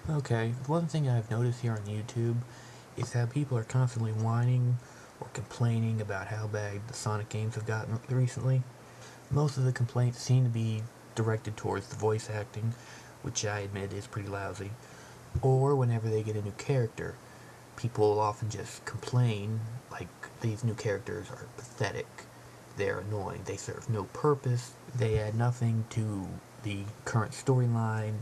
Okay, one thing I've noticed here on YouTube is how people are constantly whining or complaining about how bad the Sonic games have gotten recently. Most of the complaints seem to be directed towards the voice acting, which I admit is pretty lousy, or whenever they get a new character. People often just complain like these new characters are pathetic, they're annoying, they serve no purpose, they add nothing to the current storyline,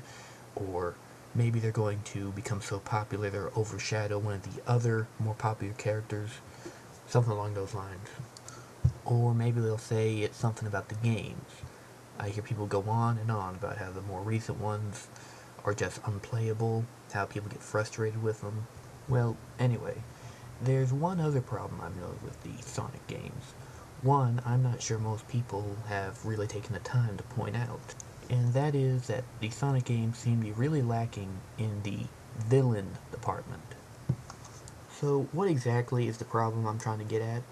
or maybe they're going to become so popular they'll overshadow one of the other more popular characters, something along those lines. Or maybe they'll say it's something about the games. I hear people go on and on about how the more recent ones are just unplayable, how people get frustrated with them. Well, anyway, there's one other problem I've noticed with the Sonic games. One I'm not sure most people have really taken the time to point out, and that is that the Sonic games seem to be really lacking in the villain department. So, what exactly is the problem I'm trying to get at?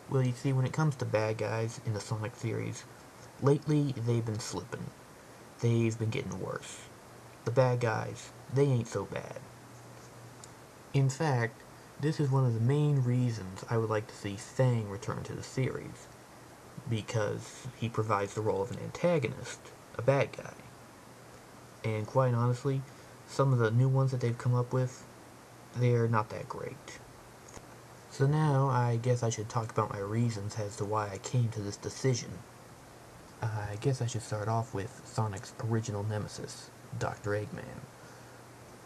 Well, you see, when it comes to bad guys in the Sonic series, lately they've been slipping. They've been getting worse. The bad guys, they ain't so bad. In fact, this is one of the main reasons I would like to see Fang return to the series, because he provides the role of an antagonist, a bad guy. And quite honestly, some of the new ones that they've come up with, they're not that great. So now I guess I should talk about my reasons as to why I came to this decision. I guess I should start off with Sonic's original nemesis, Dr. Eggman,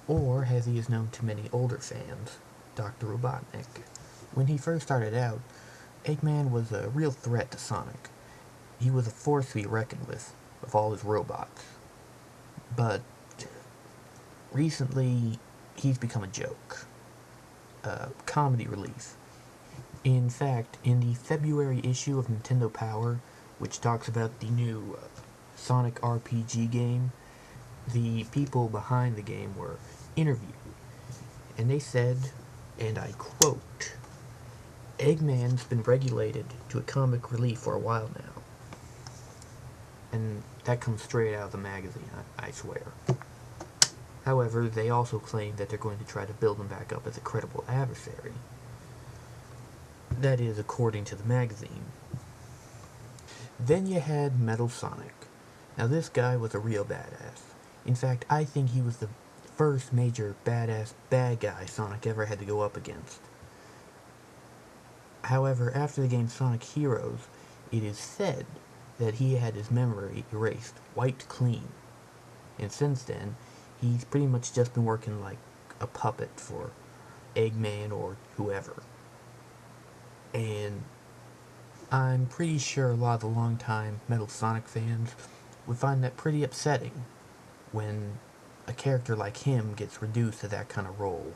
or as he is known to many older fans, Dr. Robotnik. When he first started out, Eggman was a real threat to Sonic. He was a force to be reckoned with all his robots. But recently, he's become a joke, a comedy relief. In fact, in the February issue of Nintendo Power, which talks about the new Sonic RPG game, the people behind the game were interviewed, and they said, and I quote, Eggman's been regulated to a comic relief for a while now. And that comes straight out of the magazine, I swear. However, they also claim that they're going to try to build him back up as a credible adversary. That is according to the magazine. Then you had Metal Sonic. Now this guy was a real badass. In fact, I think he was the first major badass bad guy Sonic ever had to go up against. However, after the game Sonic Heroes, it is said that he had his memory erased, wiped clean. And since then, he's pretty much just been working like a puppet for Eggman or whoever. And I'm pretty sure a lot of the longtime Metal Sonic fans would find that pretty upsetting when a character like him gets reduced to that kind of role.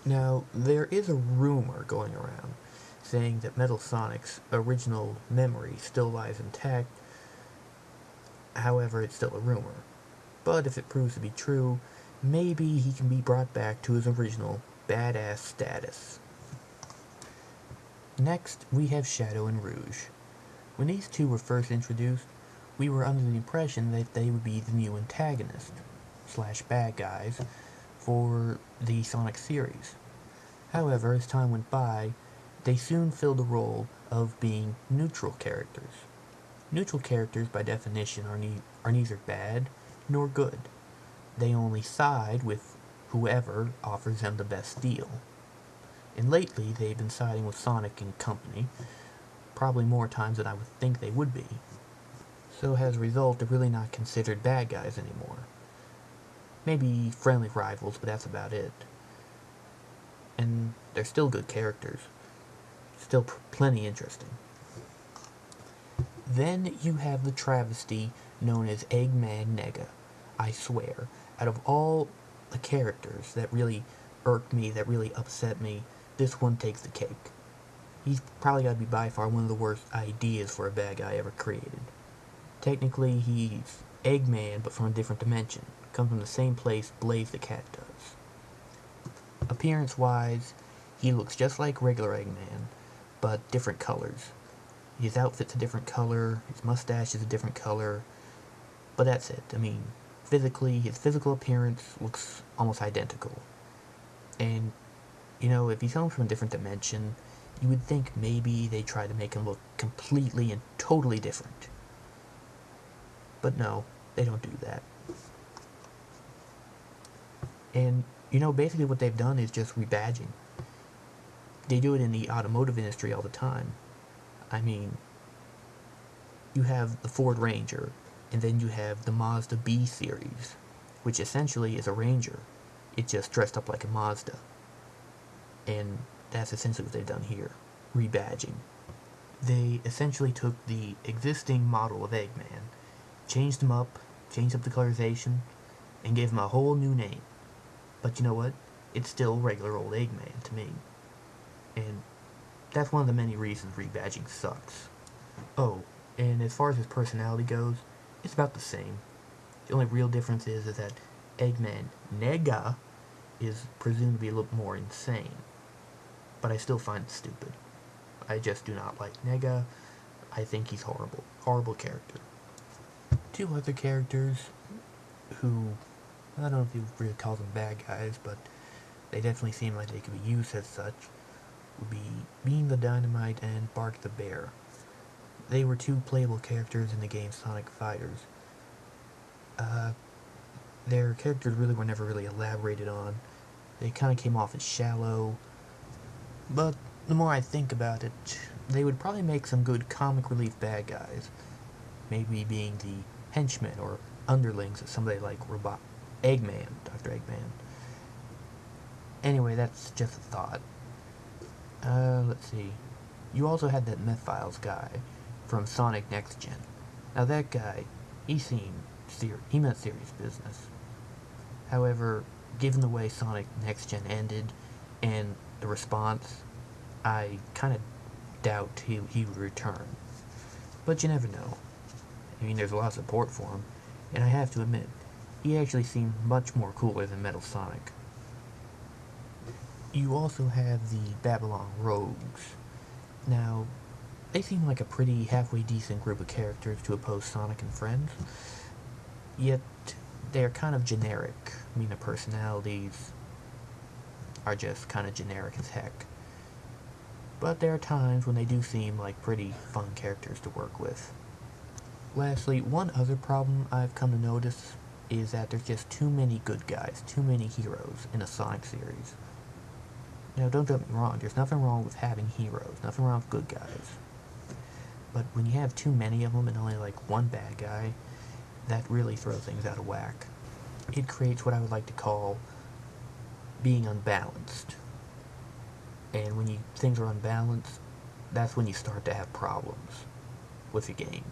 Now, there is a rumor going around saying that Metal Sonic's original memory still lies intact. However, it's still a rumor. But if it proves to be true, maybe he can be brought back to his original badass status. Next, we have Shadow and Rouge. When these two were first introduced, we were under the impression that they would be the new antagonist slash bad guys for the Sonic series. However, as time went by, they soon filled the role of being neutral characters. Neutral characters, by definition, are neither bad nor good. They only side with whoever offers them the best deal. And lately, they've been siding with Sonic and company, probably more times than I would think they would be. So as a result, they're really not considered bad guys anymore. Maybe friendly rivals, but that's about it. And they're still good characters. Still plenty interesting. Then you have the travesty known as Eggman Nega. I swear, out of all the characters that really irked me, that really upset me, this one takes the cake. He's probably got to be by far one of the worst ideas for a bad guy ever created. Technically, he's Eggman, but from a different dimension. Comes from the same place Blaze the Cat does. Appearance-wise, he looks just like regular Eggman, but different colors. His outfit's a different color, his mustache is a different color, but that's it. I mean, physically, his physical appearance looks almost identical. And, you know, if he's coming from a different dimension, you would think maybe they try to make him look completely and totally different. But no, they don't do that. And, you know, basically what they've done is just rebadging. They do it in the automotive industry all the time. I mean, you have the Ford Ranger, and then you have the Mazda B series, which essentially is a Ranger. It's just dressed up like a Mazda. And that's essentially what they've done here. Rebadging. They essentially took the existing model of Eggman, changed him up, changed up the colorization, and gave him a whole new name. But you know what? It's still regular old Eggman to me. And that's one of the many reasons rebadging sucks. Oh, and as far as his personality goes, it's about the same. The only real difference is that Eggman Nega is presumed to be a little more insane. But I still find it stupid. I just do not like Nega. I think he's horrible. Horrible character. Two other characters who, I don't know if you really call them bad guys, but they definitely seem like they could be used as such, would be Bean the Dynamite and Bark the Bear. They were two playable characters in the game Sonic Fighters. Their characters really were never really elaborated on. They kind of came off as shallow, but the more I think about it, they would probably make some good comic relief bad guys. Maybe being the henchmen or underlings of somebody like Eggman, Dr. Eggman. Anyway, that's just a thought. Let's see. You also had that Meth Files guy from Sonic Next Gen. Now that guy, he meant serious business. However, given the way Sonic Next Gen ended and the response, I kind of doubt he would return. But you never know. I mean, there's a lot of support for him, and I have to admit, he actually seemed much more cooler than Metal Sonic. You also have the Babylon Rogues. Now, they seem like a pretty halfway decent group of characters to oppose Sonic and friends, yet they're kind of generic. I mean, the personalities are just kind of generic as heck. But there are times when they do seem like pretty fun characters to work with. Lastly, one other problem I've come to notice is that there's just too many good guys, too many heroes in a Sonic series. Now, don't get me wrong, there's nothing wrong with having heroes, nothing wrong with good guys. But when you have too many of them and only like one bad guy, that really throws things out of whack. It creates what I would like to call being unbalanced. And when things are unbalanced, that's when you start to have problems with the game.